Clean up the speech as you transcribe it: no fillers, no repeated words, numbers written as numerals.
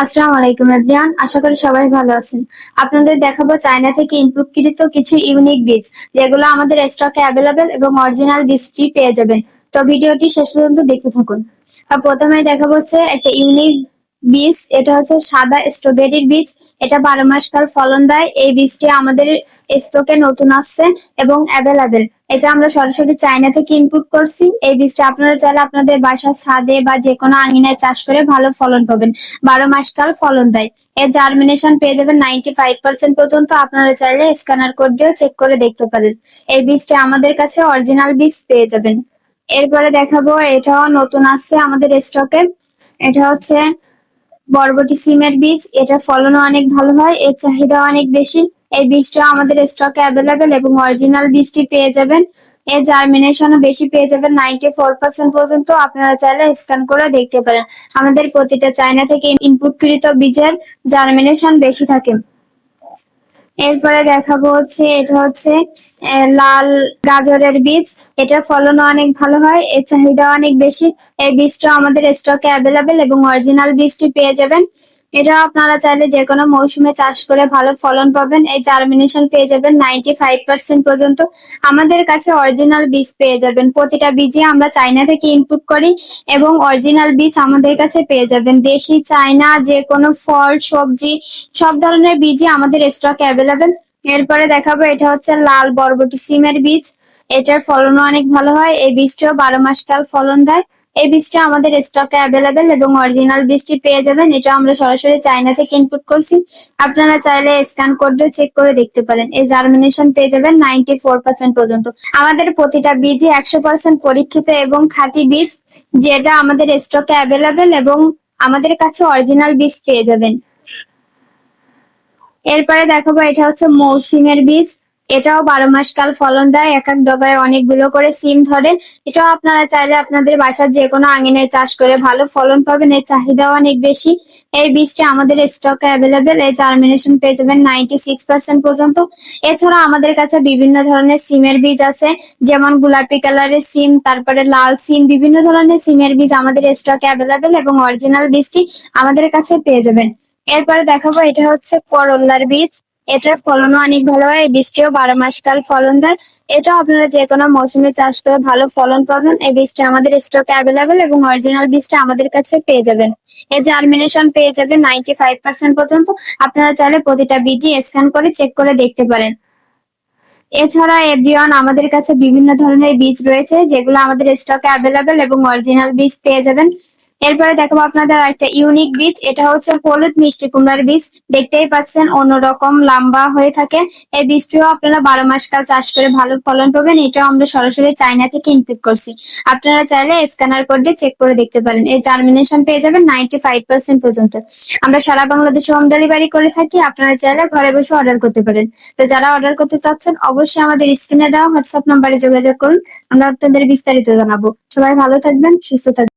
আসসালামু আলাইকুম এভরিওয়ান, আশা করি সবাই ভালো আছেন। আপনাদের দেখাবো চায়না থেকে ইনপুটকৃত কিছু ইউনিক বীজ, যেগুলো আমাদের স্টকে অ্যাভেলেবেল এবং অরিজিনাল বীজটি পেয়ে যাবেন। তো ভিডিওটি শেষ পর্যন্ত দেখতে থাকুন। আর প্রথমে দেখাবো হচ্ছে একটা ইউনিক বীজ, এটা হচ্ছে সাদা স্ট্রবেরির বীজ। এটা 12 মাস কাল ফলন দেয়। এই বীজটি আমাদের স্টকে নতুন আসছে এবং অ্যাভেলেবেল। এটা আমরা সরাসরি চায়না থেকে ইনপুট করছি। এই বীজটা আপনারা চাইলে আপনাদের বাসার ছাদে বা যে কোনো আঙিনায় চাষ করে ভালো ফলন পাবেন। 12 মাস কাল ফলন দেয়। এর জার্মিনেশন পেয়ে যাবেন 95% পর্যন্ত। আপনারা চাইলে স্ক্যানার কোড দিয়েও চেক করে দেখতে পারেন। এই বীজটা আমাদের কাছে অরিজিনাল বীজ পেয়ে যাবেন। এরপরে দেখাবো, এটাও নতুন আসছে আমাদের স্টকে। এটা হচ্ছে বরবটি সিমের বীজ। এটা ফলনও অনেক ভালো হয়, এর চাহিদা অনেক বেশি। এই বীজটা আমাদের স্টকে অ্যাভেলেবেল এবং অরিজিনাল বীজটি পেয়ে যাবেন। এর জার্মিনেশনও বেশি পেয়ে যাবেন, 94% পর্যন্ত। আপনারা চাইলে স্ক্যান করে দেখতে পারেন। আমাদের প্রতিটা চায়না থেকে ইনপুটকৃত বীজের জার্মিনেশন বেশি থাকে। এরপরে দেখাবো হচ্ছে, এটা হচ্ছে লাল গাজরের বীজ। এটা ফলনও অনেক ভালো হয়, এর চাহিদা অনেক বেশি। এই বীজটা আমাদের স্টকে অ্যাভেলেবেল এবং অরিজিনাল বীজটি পেয়ে যাবেন। এটা আপনারা চাইলে যে কোনো মৌসুমে চাষ করে ভালো ফলন পাবেন। এই জার্মিনেশন পেয়ে যাবেন 95% পর্যন্ত। আমাদের কাছে অরিজিনাল বীজ পেয়ে যাবেন। প্রতিটা বীজে আমরা চায়না থেকে ইনপুট করি এবং অরিজিনাল বীজ আমাদের কাছে পেয়ে যাবেন। দেশি, চায়না, যে কোনো ফল, সবজি, সব ধরনের বীজই আমাদের স্টকে অ্যাভেলেবেল। এরপরে দেখাবো, এটা হচ্ছে লাল বরবটি সিমের বীজ। এটার ফলনও অনেক ভালো হয়। এই বীজটাও 12 মাস কাল ফলন দেয়। এই বীজটা আমাদের স্টকে অ্যাভেলেবেল এবং অরিজিনাল বীজটি পেয়ে যাবেন। এটা আমরা সরাসরি চায়না থেকে ইনপুট করছি। আপনারা চাইলে স্ক্যান কোড দিয়ে চেক করে দেখতে পারেন। এই জার্মিনেশন পেয়ে যাবেন 94% পর্যন্ত। আমাদের প্রতিটা বীজই 100% পরীক্ষিত এবং খাঁটি বীজ, যেটা আমাদের স্টকে অ্যাভেলেবেল এবং আমাদের কাছে অরিজিনাল বীজ পেয়ে যাবেন। এরপরে দেখাবো, এটা হচ্ছে মৌসিমের বীজ। এটাও 12 মাস কাল ফলন দেয়। এক এক ডগায় অনেকগুলো করে সিম ধরে। এটাও আপনারা চাইলে আপনাদের বাসার যে কোনো আঙিনায় চাষ করে ভালো ফলন পাবেন। এর চাহিদাও অনেক বেশি। এই বীজটা আমাদের স্টকে অ্যাভেলেবেল। এই জার্মিনেশন পেয়ে যাবেন 96% পর্যন্ত। এছাড়া আমাদের কাছে বিভিন্ন ধরনের সিমের বীজ আছে, যেমন গোলাপি কালারের সিম, তারপরে লাল সিম, বিভিন্ন ধরনের সিমের বীজ আমাদের স্টকে অ্যাভেলেবেল এবং অরিজিনাল বীজটি আমাদের কাছে পেয়ে যাবেন। এরপরে দেখাবো, এটা হচ্ছে করল্লার বীজ। এটার ফলনও অনেক ভালো হয়। এই বীজটিও 12 মাস কাল ফলন দেয়। এটাও আপনারা যে কোনো মৌসুমে চাষ করে ভালো ফলন পাবেন। এই বীজটা আমাদের স্টকে অ্যাভেলেবেল এবং অরিজিনাল বীজটা আমাদের কাছে পেয়ে যাবেন। এর জার্মিনেশন পেয়ে যাবেন 95% পর্যন্ত। আপনারা চাইলে প্রতিটা বীজই স্ক্যান করে চেক করে দেখতে পারেন। এছাড়া এভরিওয়ান, আমাদের কাছে বিভিন্ন ধরনের বীজ রয়েছে, যেগুলো আমাদের স্টকে অ্যাভেলেবেল এবং অরিজিনাল বীজ পেয়ে যাবেন। এরপরে দেখাবো আপনাদের একটা ইউনিক বীজ। এটা হচ্ছে হলুদ মিষ্টি কুমড়ার বীজ। দেখতেই পাচ্ছেন, অন্যরকম লম্বা হয়ে থাকে। এই বীজটিও আপনারা 12 মাস কাল চাষ করে ভালো ফলন পাবেন। এটাও আমরা সরাসরি চায়না থেকে ইনপুট করছি। আপনারা চাইলে স্ক্যানার কোড দিয়ে চেক করে দেখতে পারেন। এই জার্মিনেশন পেয়ে যাবেন 95% পর্যন্ত। আমরা সারা বাংলাদেশে হোম ডেলিভারি করে থাকি। আপনারা চাইলে ঘরে বসে অর্ডার করতে পারেন। তো যারা অর্ডার করতে চাচ্ছেন, অবশ্যই আমাদের স্ক্রিনে দেওয়া হোয়াটসঅ্যাপ নাম্বারে যোগাযোগ করুন। আমরা আপনাদের বিস্তারিত জানাবো। সবাই ভালো থাকবেন, সুস্থ থাকবেন।